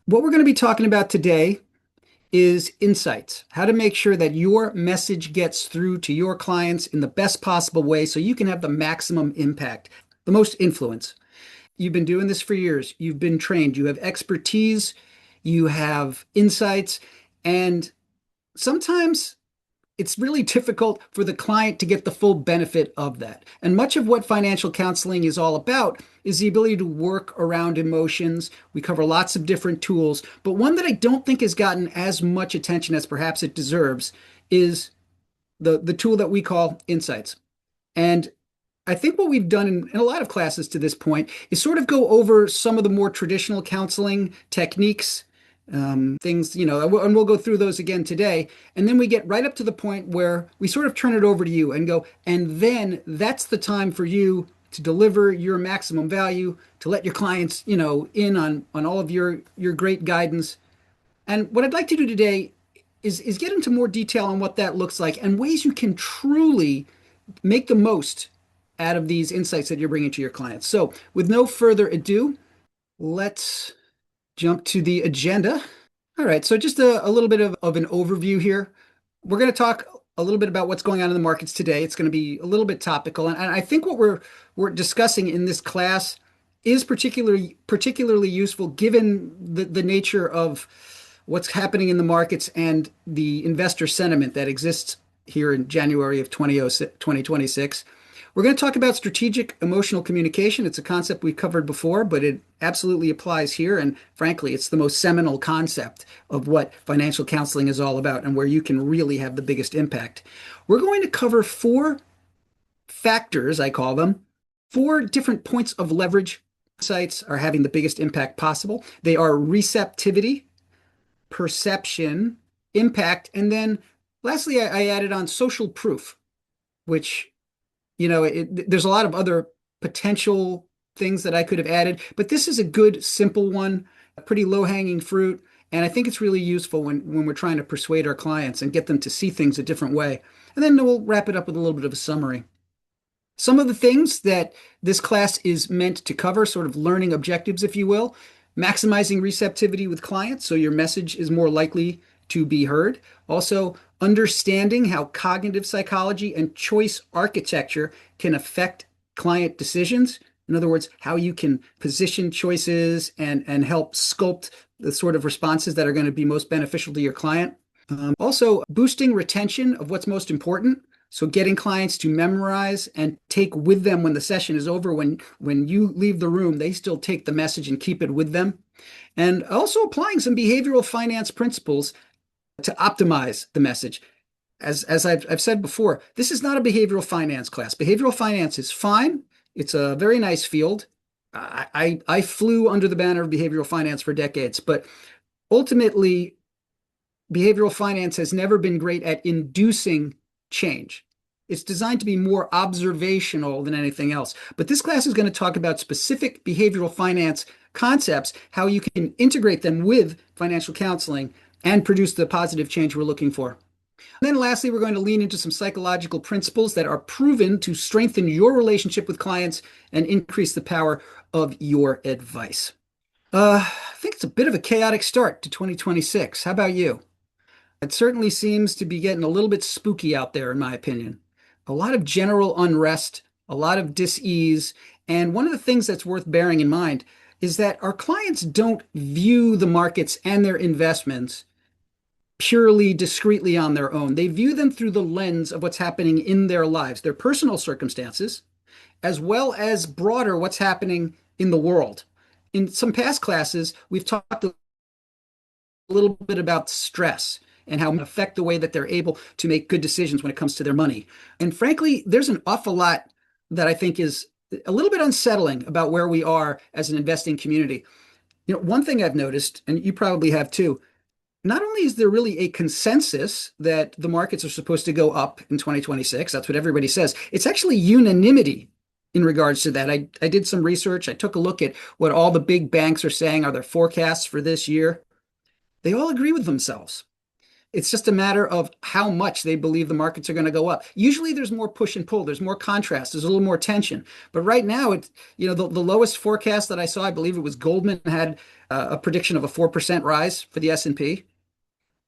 What we're going to be talking about today is insights, how to make sure that your message gets through to your clients in the best possible way so you can have the maximum impact, the most influence. You've been doing this for years. You've been trained. You have expertise. You have insights. And sometimes it's really difficult for the client to get the full benefit of that. And much of what financial counseling is all about is the ability to work around emotions. We cover lots of different tools, but one that I don't think has gotten as much attention as perhaps it deserves is the tool that we call insights. And I think what we've done in a lot of classes to this point is sort of go over some of the more traditional counseling techniques, things, and we'll go through those again today. And then we get right up to the point where we sort of turn it over to you and go, and then that's the time for you to deliver your maximum value, to let your clients, in on all of your great guidance. And what I'd like to do today is get into more detail on what that looks like and ways you can truly make the most out of these insights that you're bringing to your clients. So, with no further ado, let's jump to the agenda. All right, so just a little bit of an overview here. We're going to talk a little bit about what's going on in the markets today. It's going to be a little bit topical, and I think what we're discussing in this class is particularly useful given the nature of what's happening in the markets and the investor sentiment that exists here in January of 2026. We're going to talk about strategic emotional communication. It's a concept we've covered before, but it absolutely applies here. And frankly, it's the most seminal concept of what financial counseling is all about and where you can really have the biggest impact. We're going to cover four factors, I call them, four different points of leverage. Sites are having the biggest impact possible. They are receptivity, perception, impact, and then lastly, I added on social proof, which there's a lot of other potential things that I could have added, but this is a good, simple one, a pretty low-hanging fruit, and I think it's really useful when we're trying to persuade our clients and get them to see things a different way. And then we'll wrap it up with a little bit of a summary. Some of the things that this class is meant to cover, sort of learning objectives, if you will, maximizing receptivity with clients, so your message is more likely to be heard. Also, understanding how cognitive psychology and choice architecture can affect client decisions. In other words, how you can position choices and help sculpt the sort of responses that are going to be most beneficial to your client. Also, boosting retention of what's most important. So getting clients to memorize and take with them when the session is over. When you leave the room, they still take the message and keep it with them. And also applying some behavioral finance principles to optimize the message. As I've said before, this is not a behavioral finance class. Behavioral finance is fine. It's a very nice field. I flew under the banner of behavioral finance for decades, but ultimately, behavioral finance has never been great at inducing change. It's designed to be more observational than anything else. But this class is going to talk about specific behavioral finance concepts, how you can integrate them with financial counseling and produce the positive change we're looking for. And then lastly, we're going to lean into some psychological principles that are proven to strengthen your relationship with clients and increase the power of your advice. I think it's a bit of a chaotic start to 2026. How about you? It certainly seems to be getting a little bit spooky out there, in my opinion. A lot of general unrest, a lot of dis-ease, and one of the things that's worth bearing in mind is that our clients don't view the markets and their investments purely discreetly on their own. They view them through the lens of what's happening in their lives, their personal circumstances, as well as broader what's happening in the world. In some past classes, we've talked a little bit about stress and how it affect the way that they're able to make good decisions when it comes to their money. And frankly, there's an awful lot that I think is a little bit unsettling about where we are as an investing community. One thing I've noticed, and you probably have too, not only is there really a consensus that the markets are supposed to go up in 2026, that's what everybody says, it's actually unanimity in regards to that. I did some research. I took a look at what all the big banks are saying are their forecasts for this year. They all agree with themselves. It's just a matter of how much they believe the markets are going to go up. Usually there's more push and pull, there's more contrast, there's a little more tension. But right now, the lowest forecast that I saw, I believe it was Goldman had a prediction of a 4% rise for the S&P.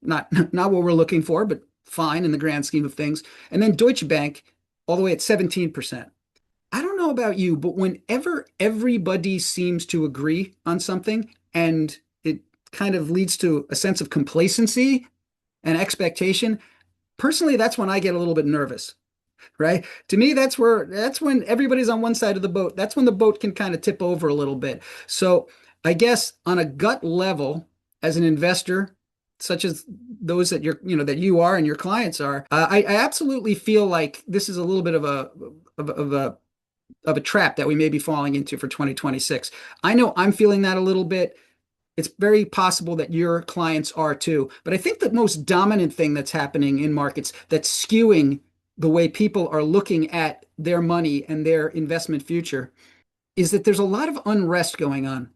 Not what we're looking for, but fine in the grand scheme of things. And then Deutsche Bank all the way at 17%. I don't know about you, but whenever everybody seems to agree on something and it kind of leads to a sense of complacency and expectation, personally, that's when I get a little bit nervous, right? To me, that's when everybody's on one side of the boat. That's when the boat can kind of tip over a little bit. So I guess on a gut level, as an investor, such as those that that you are and your clients are, I absolutely feel like this is a little bit of a trap that we may be falling into for 2026. I know I'm feeling that a little bit. It's very possible that your clients are too. But I think the most dominant thing that's happening in markets that's skewing the way people are looking at their money and their investment future is that there's a lot of unrest going on,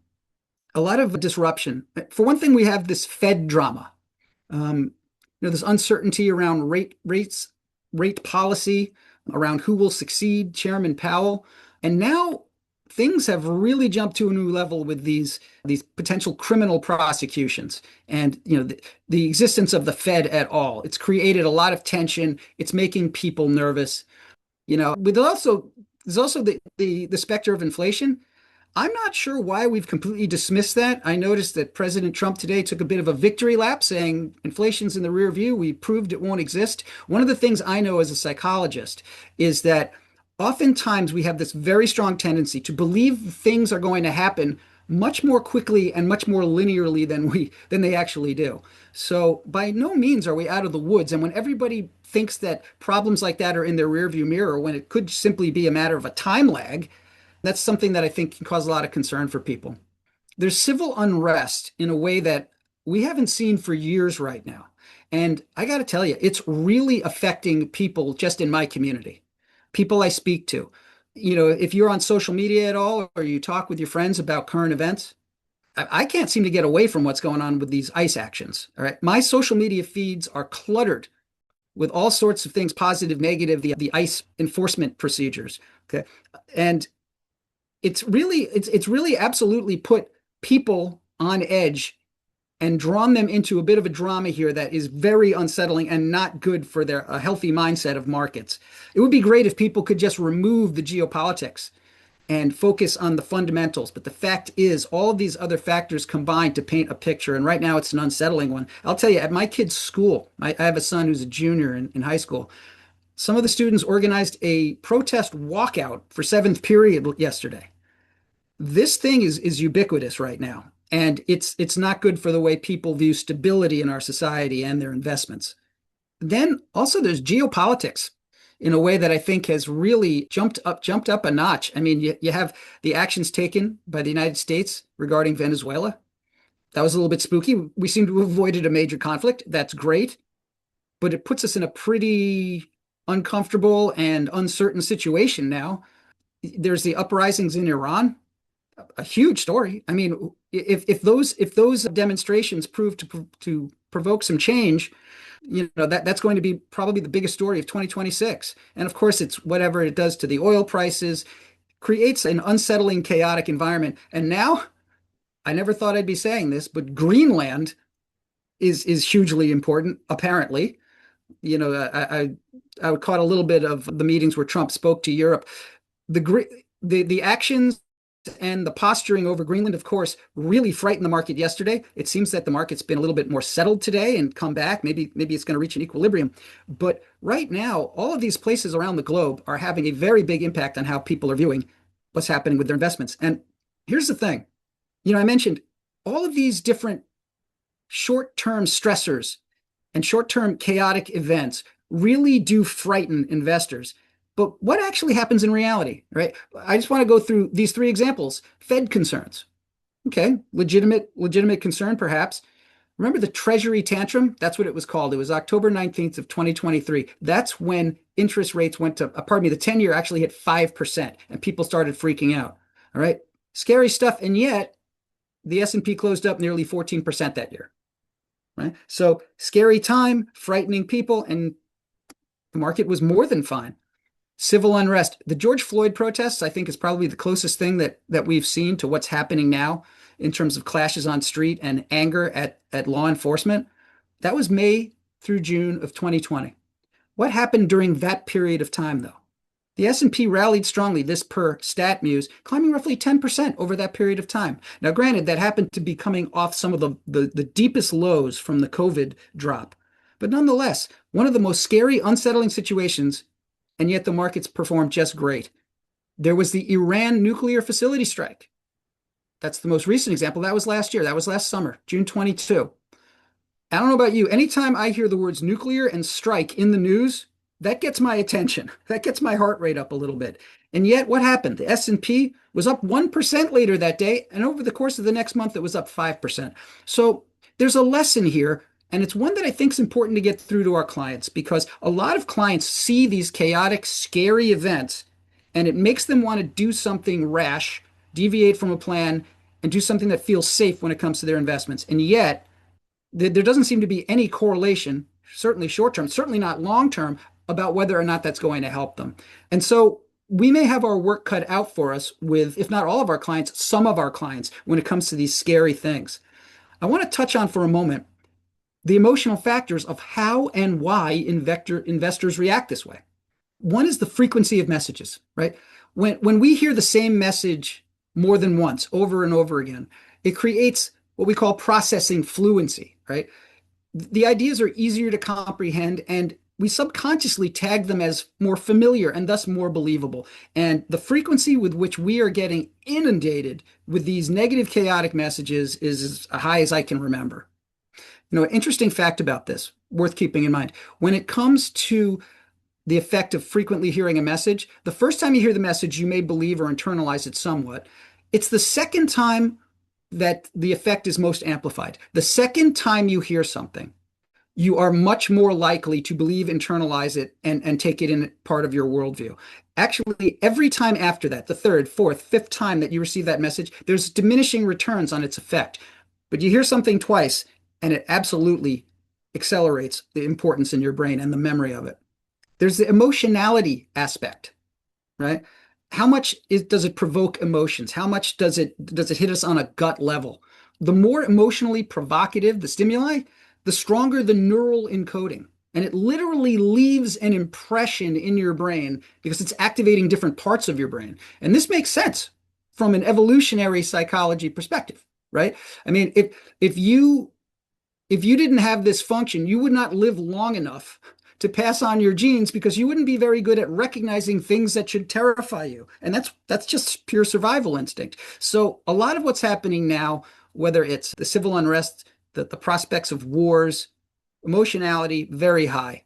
a lot of disruption. For one thing, we have this Fed drama. This uncertainty around rate policy, around who will succeed Chairman Powell. And now things have really jumped to a new level with these potential criminal prosecutions and the existence of the Fed at all. It's created a lot of tension. It's making people nervous. With also there's also the specter of inflation. I'm not sure why we've completely dismissed that. I noticed that President Trump today took a bit of a victory lap saying inflation's in the rear view. We proved it won't exist. One of the things I know as a psychologist is that oftentimes we have this very strong tendency to believe things are going to happen much more quickly and much more linearly than they actually do. So by no means are we out of the woods. And when everybody thinks that problems like that are in their rearview mirror, when it could simply be a matter of a time lag, that's something that I think can cause a lot of concern for people. There's civil unrest in a way that we haven't seen for years right now. And I got to tell you, it's really affecting people just in my community, people I speak to. If you're on social media at all or you talk with your friends about current events, I can't seem to get away from what's going on with these ICE actions. All right. My social media feeds are cluttered with all sorts of things, positive, negative, the ICE enforcement procedures. Okay. And it's really absolutely put people on edge and drawn them into a bit of a drama here that is very unsettling and not good for their a healthy mindset of markets. It would be great if people could just remove the geopolitics and focus on the fundamentals. But the fact is, all of these other factors combine to paint a picture. And right now, it's an unsettling one. I'll tell you, at my kid's school, I have a son who's a junior in high school. Some of the students organized a protest walkout for seventh period yesterday. This thing is ubiquitous right now, and it's not good for the way people view stability in our society and their investments. Then also there's geopolitics in a way that I think has really jumped up a notch. I mean, you have the actions taken by the United States regarding Venezuela. That was a little bit spooky. We seem to have avoided a major conflict. That's great, but it puts us in a pretty uncomfortable and uncertain situation now. There's the uprisings in Iran, a huge story. I mean, if those demonstrations prove to provoke some change, that's going to be probably the biggest story of 2026. And of course, it's whatever it does to the oil prices, creates an unsettling, chaotic environment. And now, I never thought I'd be saying this, but Greenland is hugely important, apparently. I caught a little bit of the meetings where Trump spoke to Europe. The actions and the posturing over Greenland, of course, really frightened the market yesterday. It seems that the market's been a little bit more settled today and come back. Maybe it's going to reach an equilibrium. But right now, all of these places around the globe are having a very big impact on how people are viewing what's happening with their investments. And here's the thing. I mentioned all of these different short-term stressors and short-term chaotic events really do frighten investors. But what actually happens in reality, right? I just want to go through these three examples. Fed concerns. Okay, legitimate concern, perhaps. Remember the Treasury tantrum? That's what it was called. It was October 19th of 2023. That's when interest rates went to, the 10-year actually hit 5%, and people started freaking out. All right, scary stuff. And yet, the S&P closed up nearly 14% that year. right? So scary time, frightening people, and the market was more than fine. Civil unrest. The George Floyd protests, I think, is probably the closest thing that we've seen to what's happening now in terms of clashes on street and anger at law enforcement. That was May through June of 2020. What happened during that period of time, though? The S&P rallied strongly, this per StatMuse, climbing roughly 10% over that period of time. Now, granted, that happened to be coming off some of the deepest lows from the COVID drop. But nonetheless, one of the most scary, unsettling situations, and yet the markets performed just great. There was the Iran nuclear facility strike. That's the most recent example. That was last year. That was last summer, June 22. I don't know about you. Anytime I hear the words nuclear and strike in the news, that gets my attention. That gets my heart rate up a little bit. And yet, what happened? The S&P was up 1% later that day, and over the course of the next month, it was up 5%. So there's a lesson here, and it's one that I think is important to get through to our clients because a lot of clients see these chaotic, scary events, and it makes them want to do something rash, deviate from a plan, and do something that feels safe when it comes to their investments. And yet, there doesn't seem to be any correlation, certainly short term, certainly not long term, about whether or not that's going to help them. And so we may have our work cut out for us with, if not all of our clients, some of our clients when it comes to these scary things. I want to touch on for a moment the emotional factors of how and why investors react this way. One is the frequency of messages, right? When we hear the same message more than once, over and over again, it creates what we call processing fluency, right? The ideas are easier to comprehend and we subconsciously tag them as more familiar and thus more believable. And the frequency with which we are getting inundated with these negative, chaotic messages is as high as I can remember. An interesting fact about this, worth keeping in mind, when it comes to the effect of frequently hearing a message, the first time you hear the message, you may believe or internalize it somewhat. It's the second time that the effect is most amplified. The second time you hear something, you are much more likely to believe, internalize it, and take it in part of your worldview. Actually, every time after that, the third, fourth, fifth time that you receive that message, there's diminishing returns on its effect. But you hear something twice, and it absolutely accelerates the importance in your brain and the memory of it. There's the emotionality aspect, right? How much does it provoke emotions? How much does it hit us on a gut level? The more emotionally provocative the stimuli, the stronger the neural encoding. And it literally leaves an impression in your brain because it's activating different parts of your brain. And this makes sense from an evolutionary psychology perspective, right? I mean, if you didn't have this function, you would not live long enough to pass on your genes because you wouldn't be very good at recognizing things that should terrify you. And that's just pure survival instinct. So a lot of what's happening now, whether it's the civil unrest, the prospects of wars, emotionality, very high.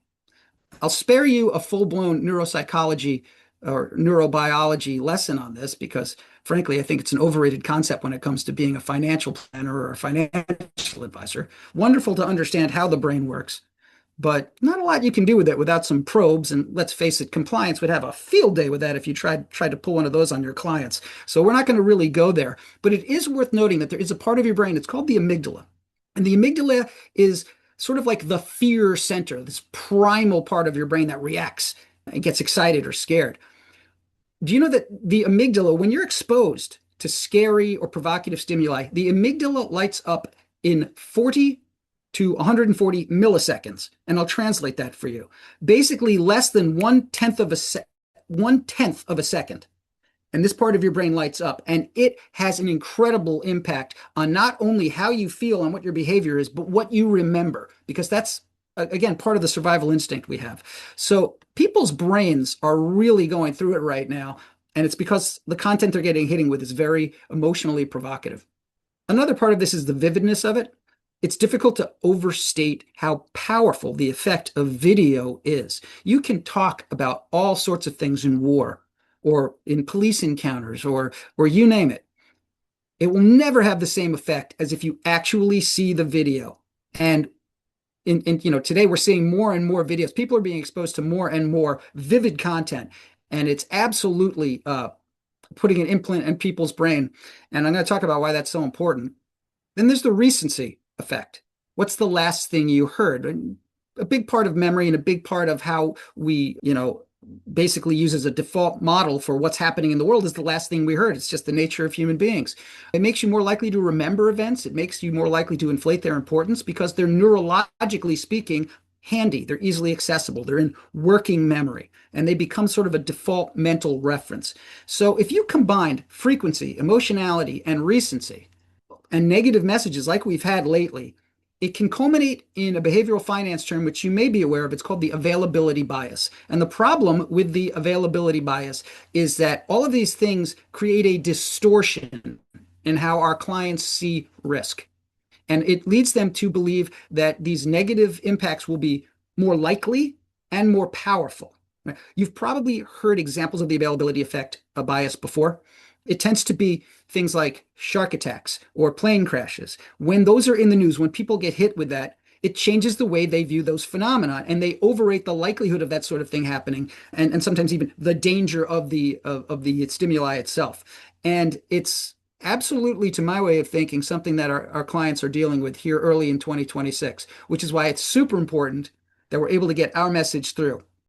I'll spare you a full-blown neuropsychology or neurobiology lesson on this because, frankly, I think it's an overrated concept when it comes to being a financial planner or a financial advisor. Wonderful to understand how the brain works, but not a lot you can do with it without some probes. And let's face it, compliance would have a field day with that if you tried to pull one of those on your clients. So we're not going to really go there. But it is worth noting that there is a part of your brain, it's called the amygdala. And the amygdala is sort of like the fear center, this primal part of your brain that reacts and gets excited or scared. Do you know that the amygdala, when you're exposed to scary or provocative stimuli, the amygdala lights up in 40 to 140 milliseconds? And I'll translate that for you. Basically, less than 1/10 of a second. And this part of your brain lights up, and it has an incredible impact on not only how you feel and what your behavior is, but what you remember, because that's, again, part of the survival instinct we have. So people's brains are really going through it right now, and it's because the content they're getting hitting with is very emotionally provocative. Another part of this is the vividness of it. It's difficult to overstate how powerful the effect of video is. You can talk about all sorts of things in war or in police encounters or you name it. It will never have the same effect as if you actually see the video. And today we're seeing more and more videos. People are being exposed to more and more vivid content, and it's absolutely putting an implant in people's brain. And I'm going to talk about why that's so important. Then there's the recency effect. What's the last thing you heard? And a big part of memory and a big part of how we, basically use as a default model for what's happening in the world is the last thing we heard. It's just the nature of human beings. It makes you more likely to remember events. It makes you more likely to inflate their importance because they're neurologically speaking handy. They're easily accessible. They're in working memory and they become sort of a default mental reference. So if you combined frequency, emotionality, and recency, and negative messages like we've had lately, it can culminate in a behavioral finance term, which you may be aware of. It's called the availability bias. And the problem with the availability bias is that all of these things create a distortion in how our clients see risk. And it leads them to believe that these negative impacts will be more likely and more powerful. You've probably heard examples of the availability effect of bias before. It tends to be things like shark attacks or plane crashes. When those are in the news, when people get hit with that, it changes the way they view those phenomena and they overrate the likelihood of that sort of thing happening and sometimes even the danger of the stimuli itself. And it's absolutely, to my way of thinking, something that our clients are dealing with here early in 2026, which is why it's super important that we're able to get our message through.